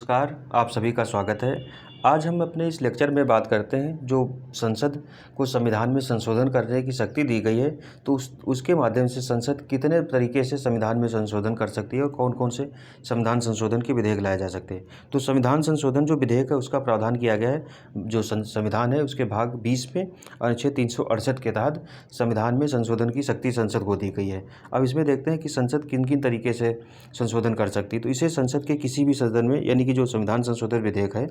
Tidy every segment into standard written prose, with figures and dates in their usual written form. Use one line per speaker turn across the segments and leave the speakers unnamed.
नमस्कार, आप सभी का स्वागत है। आज हम अपने इस लेक्चर में बात करते हैं जो संसद को संविधान में संशोधन करने की शक्ति दी गई है, तो उसके माध्यम से संसद कितने तरीके से संविधान में संशोधन कर सकती है और कौन-कौन से संविधान संशोधन के विधेयक लाए जा सकते हैं। तो संविधान संशोधन जो विधेयक है उसका प्रावधान किया गया है, जो संविधान है उसके भाग 20 में अनुच्छेद 368 के तहत संविधान में संशोधन की शक्ति संसद को दी गई है। अब इसमें देखते हैं कि संसद किन-किन तरीके से संशोधन कर सकती है। तो इसे संसद के किसी भी सदन में, यानी कि जो संविधान संशोधन विधेयक है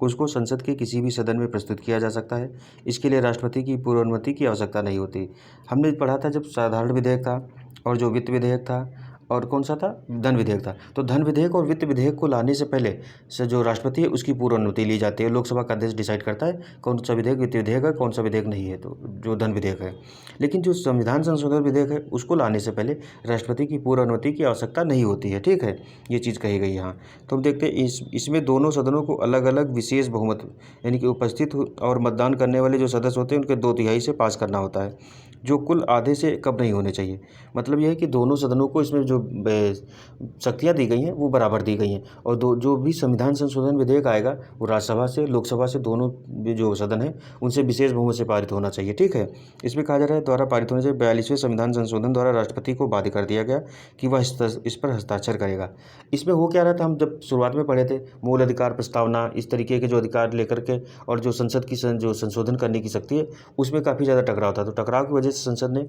उसको संसद के किसी भी सदन में प्रस्तुत किया जा सकता है। इसके लिए राष्ट्रपति की पूर्व अनुमति की आवश्यकता नहीं होती। हमने पढ़ा था जब साधारण विधेयक था और जो वित्त विधेयक था और कौन सा था, धन विधेयक था। तो धन विधेयक और वित्त विधेयक को लाने से पहले से जो राष्ट्रपति है उसकी पूर्व अनुमति ली जाती है। लोकसभा का अध्यक्ष डिसाइड करता है कौन सा विधेयक वित्त विधेयक है, कौन सा विधेयक नहीं है, तो जो धन विधेयक है। लेकिन जो संविधान संशोधन विधेयक है उसको लाने से पहले राष्ट्रपति की पूर्व अनुमति की आवश्यकता नहीं होती है। ठीक है, ये चीज़ कही गई यहाँ। तो हम देखते हैं इसमें दोनों सदनों को अलग अलग विशेष बहुमत, यानी कि उपस्थित और मतदान करने वाले जो सदस्य होते हैं उनके 2/3 से पास करना होता है, जो कुल आधे से कम नहीं होने चाहिए। मतलब यह है कि दोनों सदनों को इसमें जो शक्तियाँ दी गई हैं वो बराबर दी गई हैं, और जो भी संविधान संशोधन विधेयक आएगा वो राज्यसभा से, लोकसभा से, दोनों जो सदन है उनसे विशेष बहुमत से पारित होना चाहिए। ठीक है, इसमें कहा जा रहा है द्वारा पारित होने से 42वें संविधान संशोधन द्वारा राष्ट्रपति को बाध्य कर दिया गया कि वह इस पर हस्ताक्षर करेगा। इसमें हो क्या रहा था, हम जब शुरुआत में पढ़े थे मूल अधिकार प्रस्तावना, इस तरीके के जो अधिकार लेकर के और जो संसद की जो संशोधन करने की शक्ति है उसमें काफ़ी ज़्यादा टकराव था। तो टकराव की वजह से संसद ने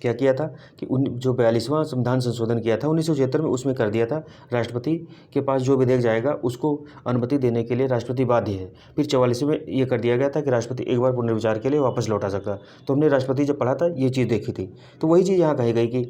क्या किया था कि जो 42वां संविधान संशोधन किया था 1976 में, उसमें कर दिया था राष्ट्रपति के पास जो विधेयक जाएगा उसको अनुमति देने के लिए राष्ट्रपति बाध्य है। फिर 44 में ये कर दिया गया था कि राष्ट्रपति एक बार पुनर्विचार के लिए वापस लौटा सकता। तो हमने राष्ट्रपति जब पढ़ा था ये चीज़ देखी थी। तो वही चीज़ यहाँ कही गई कि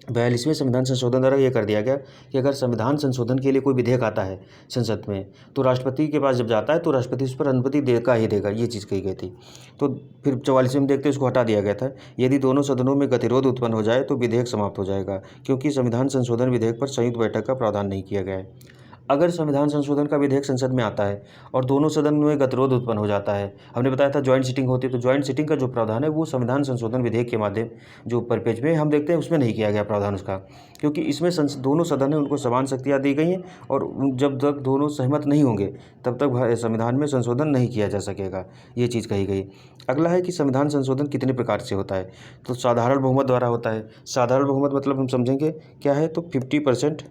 42वें संविधान संशोधन द्वारा ये कर दिया गया कि अगर संविधान संशोधन के लिए कोई विधेयक आता है संसद में तो राष्ट्रपति के पास जब जाता है तो राष्ट्रपति उस पर अनुमति देगा ही देगा, ये चीज़ कही गई थी। तो फिर 44वें में देखते उसको हटा दिया गया था। यदि दोनों सदनों में गतिरोध उत्पन्न हो जाए तो विधेयक समाप्त हो जाएगा, क्योंकि संविधान संशोधन विधेयक पर संयुक्त बैठक का प्रावधान नहीं किया गया है। अगर संविधान संशोधन का विधेयक संसद में आता है और दोनों सदन में गतिरोध उत्पन्न हो जाता है, हमने बताया था ज्वाइंट सिटिंग होती है, तो ज्वाइंट सिटिंग का जो प्रावधान है वो संविधान संशोधन विधेयक के माध्यम जो परिपेक्ष में हम देखते हैं उसमें नहीं किया गया प्रावधान उसका, क्योंकि इसमें दोनों सदन है उनको समान शक्तियाँ दी गई हैं और जब तक दोनों सहमत नहीं होंगे तब तक संविधान में संशोधन नहीं किया जा सकेगा, ये चीज़ कही गई। अगला है कि संविधान संशोधन कितने प्रकार से होता है, तो साधारण बहुमत द्वारा होता है। साधारण बहुमत मतलब हम समझेंगे क्या है, तो 50%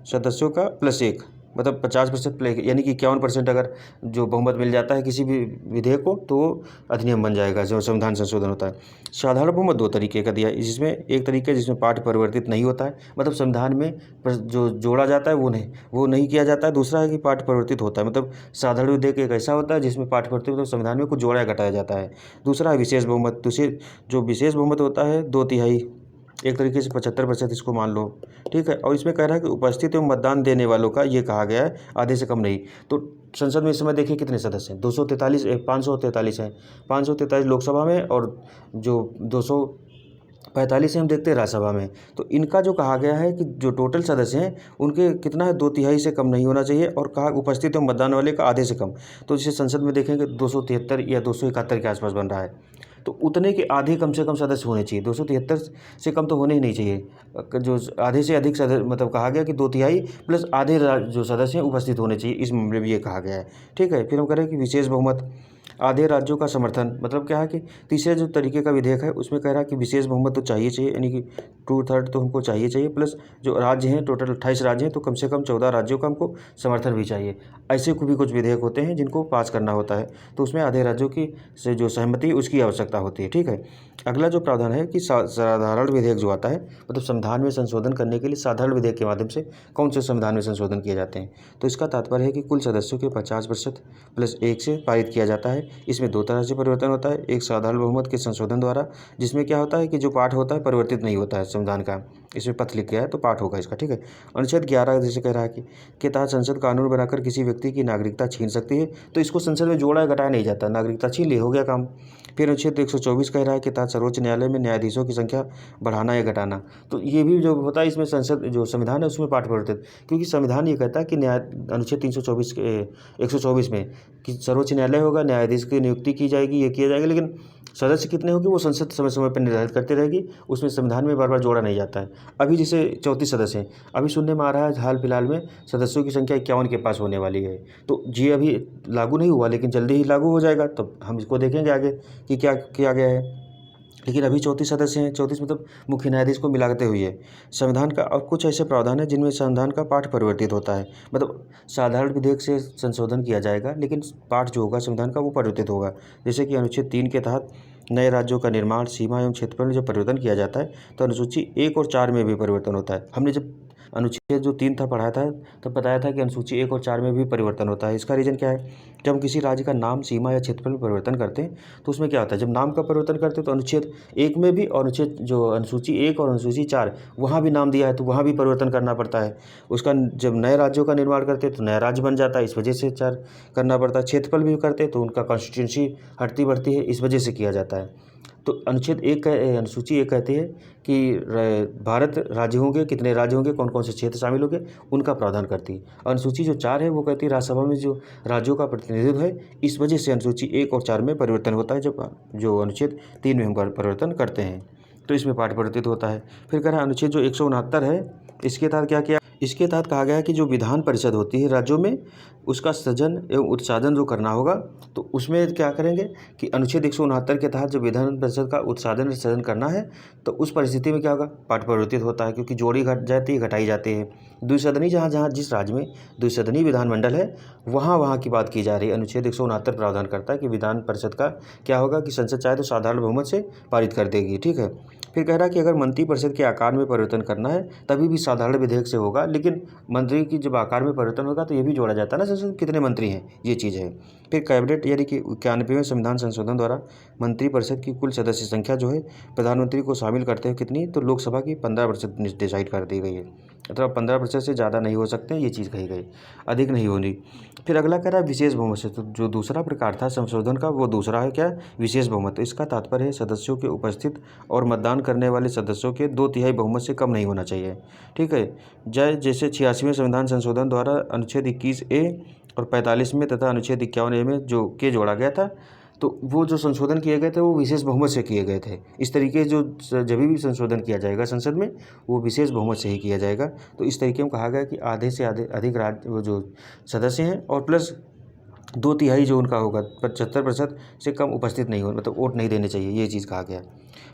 सदस्यों का +1, मतलब 50% यानी कि 51% अगर जो बहुमत मिल जाता है किसी भी विधेयक को तो वो अधिनियम बन जाएगा, जो संविधान संशोधन होता है। साधारण बहुमत 2 तरीके का दिया है, जिसमें एक तरीका जिसमें पाठ परिवर्तित नहीं होता है, मतलब संविधान में जो जोड़ा जाता है वो नहीं किया जाता है। दूसरा है कि पाठ परिवर्तित होता है, मतलब साधारण विधेयक एक ऐसा होता है जिसमें पाठ परिवर्तित मतलब संविधान में कुछ जोड़ा या घटाया जाता है। दूसरा है विशेष बहुमत। जो विशेष बहुमत होता है 2/3, एक तरीके से 75% इसको मान लो। ठीक है, और इसमें कह रहा है कि उपस्थित एवं मतदान देने वालों का ये कहा गया है आधे से कम नहीं। तो संसद में इस समय देखिए कितने सदस्य हैं, 543 हैं। 543 लोकसभा में और जो 245 हैं हम देखते हैं राज्यसभा में। तो इनका जो कहा गया है कि जो टोटल सदस्य हैं उनके कितना है, 2/3 से कम नहीं होना चाहिए, और कहा उपस्थित एवं मतदान वाले का आधे से कम। तो जिसे संसद में देखेंगे 273 या 271 के आसपास बन रहा है, तो उतने के आधे कम से कम सदस्य होने चाहिए। 273 से कम तो होने ही नहीं चाहिए। जो आधे से अधिक सदस्य, मतलब कहा गया कि 2/3 प्लस आधे जो सदस्य हैं उपस्थित होने चाहिए, इस मामले में ये कहा गया है। ठीक है, फिर हम करें कि विशेष बहुमत, आधे राज्यों का समर्थन, मतलब क्या है कि तीसरे जो तरीके का विधेयक है उसमें कह रहा है कि विशेष बहुमत तो चाहिए, यानी कि 2/3 तो हमको चाहिए, प्लस जो राज्य हैं टोटल 28 राज्य हैं तो कम से कम 14 राज्यों का हमको समर्थन भी चाहिए। ऐसे भी कुछ विधेयक होते हैं जिनको पास करना होता है, तो उसमें आधे राज्यों की से जो सहमति उसकी आवश्यकता होती है। ठीक है, अगला जो प्रावधान है कि साधारण विधेयक जो आता है, मतलब संविधान में संशोधन करने के लिए साधारण विधेयक के माध्यम से कौन से संविधान में संशोधन किए जाते हैं, तो इसका तात्पर्य है कि कुल सदस्यों के 50% +1 से पारित किया जाता है। इसमें 2 तरह से परिवर्तन होता है, एक साधारण बहुमत के संशोधन द्वारा, जिसमें क्या होता है कि जो पाठ होता है परिवर्तित नहीं होता है संविधान का, इसमें पथ लिख गया है तो पाठ होगा इसका। ठीक है, अनुच्छेद 11 जैसे कह रहा है कि के तहत संसद कानून बनाकर किसी व्यक्ति की नागरिकता छीन सकती है, तो इसको संसद में जोड़ा घटाया नहीं जाता, नागरिकता छीन ली, हो गया काम। फिर अनुच्छेद 124 कह रहा है कि तहत सर्वोच्च न्यायालय में न्यायाधीशों की संख्या बढ़ाना या घटाना, तो ये भी जो होता है इसमें संसद जो संविधान है उसमें पाठ परिवर्तित, क्योंकि संविधान ये कहता है कि अनुच्छेद 324 के 124 में कि सर्वोच्च न्यायालय होगा, न्यायाधीश की नियुक्ति की जाएगी, ये किया जाएगा, लेकिन सदस्य कितने होंगे वो संसद समय समय पर निर्धारित करती रहेगी, उसमें संविधान में बार बार जोड़ा नहीं जाता है। अभी जैसे 34 सदस्य हैं, अभी सुनने में आ रहा है हाल फिलहाल में सदस्यों की संख्या 51 के पास होने वाली है। तो ये अभी लागू नहीं हुआ, लेकिन जल्दी ही लागू हो जाएगा, तब हम इसको देखेंगे आगे कि क्या किया गया है। लेकिन अभी 34 सदस्य हैं, 34 मतलब मुख्य न्यायाधीश को मिलाते हुए संविधान का। और कुछ ऐसे प्रावधान है जिनमें संविधान का पाठ परिवर्तित होता है, मतलब साधारण विधेयक से संशोधन किया जाएगा, लेकिन पाठ जो होगा संविधान का वो परिवर्तित होगा। जैसे कि अनुच्छेद 3 के तहत नए राज्यों का निर्माण, सीमा एवं क्षेत्रफल में जब परिवर्तन किया जाता है तो अनुसूची 1 और 4 में भी परिवर्तन होता है। हमने जब अनुच्छेद जो 3 था पढ़ाया था तब बताया था कि अनुसूची 1 और 4 में भी परिवर्तन होता है। इसका रीज़न क्या है, जब हम किसी राज्य का नाम, सीमा या क्षेत्रफल में परिवर्तन करते हैं तो उसमें क्या होता है, जब नाम का परिवर्तन करते हैं तो अनुच्छेद 1 में भी, और अनुच्छेद जो अनुसूची 1 और अनुसूची 4 वहाँ भी नाम दिया है तो वहाँ भी परिवर्तन करना पड़ता है। उसका जब नए राज्यों का निर्माण करते हैं तो नया राज्य बन जाता है, इस वजह से 4 करना पड़ता है। क्षेत्रफल भी करते हैं तो उनका कॉन्स्टिट्यूंसी हटती बढ़ती है, इस वजह से किया जाता है। तो अनुच्छेद 1 अनुसूची 1 कहती है कि भारत राज्य होंगे, कितने राज्य होंगे, कौन कौन से क्षेत्र शामिल होंगे, उनका प्रावधान करती है। अनुसूची जो 4 है वो कहती है राज्यसभा में जो राज्यों का प्रतिनिधित्व है, इस वजह से अनुसूची 1 और 4 में परिवर्तन होता है, जब जो अनुच्छेद 3 में हम परिवर्तन करते हैं तो इसमें पाठ परिवर्तित होता है। फिर कह रहा है अनुच्छेद जो 169 है, इसके तहत क्या किया, इसके तहत कहा गया है कि जो विधान परिषद होती है राज्यों में, उसका सृजन एवं उत्साधन जो करना होगा, तो उसमें क्या करेंगे कि अनुच्छेद 169 के तहत जो विधान परिषद का उत्साधन और सृजन करना है, तो उस परिस्थिति में क्या होगा, पाठ परिवर्तित होता है, क्योंकि जोड़ी घट जाती है, घटाई जाती है। द्विसदनी जहाँ जहाँ जिस राज्य में द्विसदनी विधानमंडल है वहाँ की बात की जा रही है। अनुच्छेद 169 प्रावधान करता है कि विधान परिषद का क्या होगा कि संसद चाहे तो साधारण बहुमत से पारित कर देगी, ठीक है। फिर कह रहा है कि अगर मंत्रिपरिषद के आकार में परिवर्तन करना है तभी भी साधारण विधेयक से होगा, लेकिन मंत्री की जब आकार में परिवर्तन होगा तो ये भी जोड़ा जाता है ना, संसद कितने मंत्री हैं, ये चीज़ है। फिर कैबिनेट यानी कि 91वें संविधान संशोधन द्वारा मंत्रिपरिषद की कुल सदस्य संख्या जो है प्रधानमंत्री को शामिल करते हैं कितनी, तो लोकसभा की 15% डिसाइड कर दी गई है, मतलब 15% से ज़्यादा नहीं हो सकते, ये चीज़ कही गई, अधिक नहीं होनी। फिर अगला कह रहा है विशेष बहुमत से, तो जो दूसरा प्रकार था संशोधन का वो दूसरा है क्या, विशेष बहुमत। तो इसका तात्पर्य है सदस्यों के उपस्थित और मतदान करने वाले सदस्यों के 2/3 बहुमत से कम नहीं होना चाहिए, ठीक है। जैसे 86वें संविधान संशोधन द्वारा अनुच्छेद 21A और 45 में तथा अनुच्छेद 51A में जो के जोड़ा गया था, तो वो जो संशोधन किए गए थे वो विशेष बहुमत से किए गए थे। इस तरीके जो जब भी संशोधन किया जाएगा संसद में वो विशेष बहुमत से ही किया जाएगा। तो इस तरीके में कहा गया कि आधे से अधिक राज्य वो जो सदस्य हैं और प्लस 2/3 जो उनका होगा 75% से कम उपस्थित नहीं हो, मतलब वोट नहीं देने चाहिए, ये चीज़ कहा गया।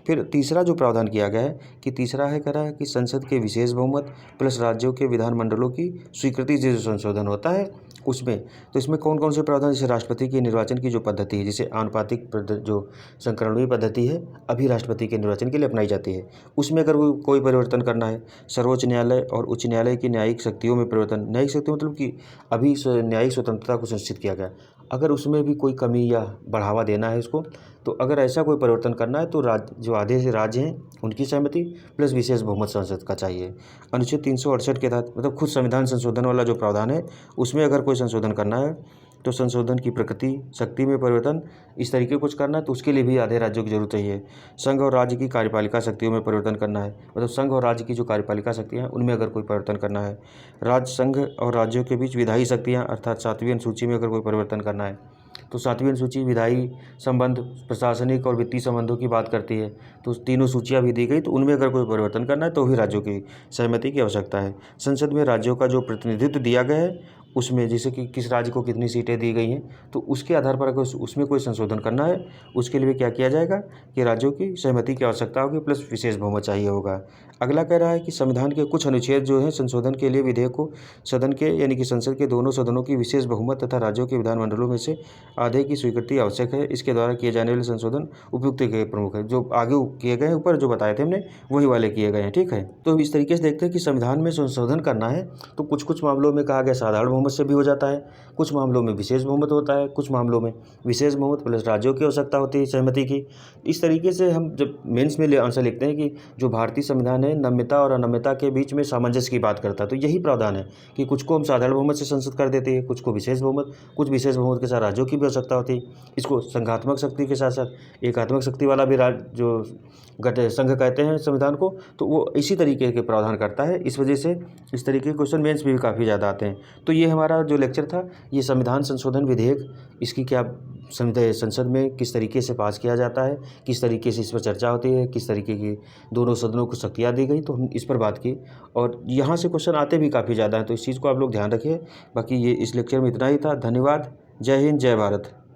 फिर तीसरा जो प्रावधान किया गया है कि तीसरा है कह रहा है कि संसद के विशेष बहुमत प्लस राज्यों के विधानमंडलों की स्वीकृति से जो संशोधन होता है उसमें, तो इसमें कौन कौन से प्रावधान, जैसे राष्ट्रपति के निर्वाचन की जो पद्धति है, जिसे आनुपातिक जो संकरणीय पद्धति है अभी राष्ट्रपति के निर्वाचन के लिए अपनाई जाती है, उसमें अगर कोई परिवर्तन करना है, सर्वोच्च न्यायालय और उच्च न्यायालय की न्यायिक शक्तियों में परिवर्तन, न्यायिक शक्ति मतलब कि अभी न्यायिक स्वतंत्रता को सुनिश्चित किया गया, अगर उसमें भी कोई कमी या बढ़ावा देना है इसको, तो अगर ऐसा कोई परिवर्तन करना है तो जो आधे से राज्य हैं उनकी सहमति प्लस विशेष बहुमत संसद का चाहिए। अनुच्छेद 368 के तहत, मतलब खुद संविधान संशोधन वाला जो प्रावधान है उसमें अगर कोई संशोधन करना है तो संशोधन की प्रकृति शक्ति में परिवर्तन, इस तरीके कुछ करना है तो उसके लिए भी आधे राज्यों की जरूरत चाहिए। संघ और राज्य की कार्यपालिका शक्तियों में परिवर्तन करना है, मतलब संघ और राज्य की जो कार्यपालिका शक्तियाँ हैं उनमें अगर कोई परिवर्तन करना है। राज्य संघ और राज्यों के बीच विधायी शक्तियाँ अर्थात 7वीं अनुसूची में अगर कोई परिवर्तन करना है, तो 7वीं अनुसूची विधायी संबंध, प्रशासनिक और वित्तीय संबंधों की बात करती है, तो तीनों सूचियाँ भी दी गई, तो उनमें अगर कोई परिवर्तन करना है तो भी राज्यों की सहमति की आवश्यकता है। संसद में राज्यों का जो प्रतिनिधित्व दिया गया है उसमें, जैसे कि किस राज्य को कितनी सीटें दी गई हैं, तो उसके आधार पर अगर उसमें कोई संशोधन करना है उसके लिए क्या किया जाएगा कि राज्यों की सहमति की आवश्यकता होगी प्लस विशेष बहुमत चाहिए होगा। अगला कह रहा है कि संविधान के कुछ अनुच्छेद जो हैं संशोधन के लिए विधेयक को सदन के यानी कि संसद के दोनों सदनों की विशेष बहुमत तथा राज्यों के विधानमंडलों में से आधे की स्वीकृति आवश्यक है। इसके द्वारा किए जाने वाले संशोधन उपयुक्त के प्रमुख है, जो आगे किए गए हैं ऊपर जो बताए थे हमने वही वाले किए गए हैं, ठीक है। तो इस तरीके से देखते हैं कि संविधान में संशोधन करना है तो कुछ कुछ मामलों में कहा गया साधारण बहुमत से भी हो जाता है, कुछ मामलों में विशेष बहुमत होता है, कुछ मामलों में विशेष बहुमत प्लस राज्यों की आवश्यकता होती है सहमति की। इस तरीके से हम जब मेंस में आंसर लिखते हैं कि जो भारतीय संविधान है नम्यता और अनम्यता के बीच में सामंजस्य की बात करता है, तो यही प्रावधान है कि कुछ को हम साधारण बहुमत से संसद कर देते हैं, कुछ को विशेष बहुमत, कुछ विशेष बहुमत के साथ राज्यों की भी आवश्यकता होती है। इसको संघात्मक शक्ति के साथ साथ एकात्मक शक्ति वाला भी जो संघ कहते हैं संविधान को, तो वो इसी तरीके के प्रावधान करता है। इस वजह से इस तरीके के क्वेश्चन मेंस में भी काफ़ी ज़्यादा आते हैं। तो ये ये हमारा जो लेक्चर था, ये संविधान संशोधन विधेयक, इसकी क्या संसद में किस तरीके से पास किया जाता है, किस तरीके से इस पर चर्चा होती है, किस तरीके की दोनों सदनों को शक्तियाँ दी गई, तो हम इस पर बात की। और यहाँ से क्वेश्चन आते भी काफ़ी ज़्यादा हैं, तो इस चीज़ को आप लोग ध्यान रखिए। बाकी ये इस लेक्चर में इतना ही था। धन्यवाद। जय हिंद, जय भारत।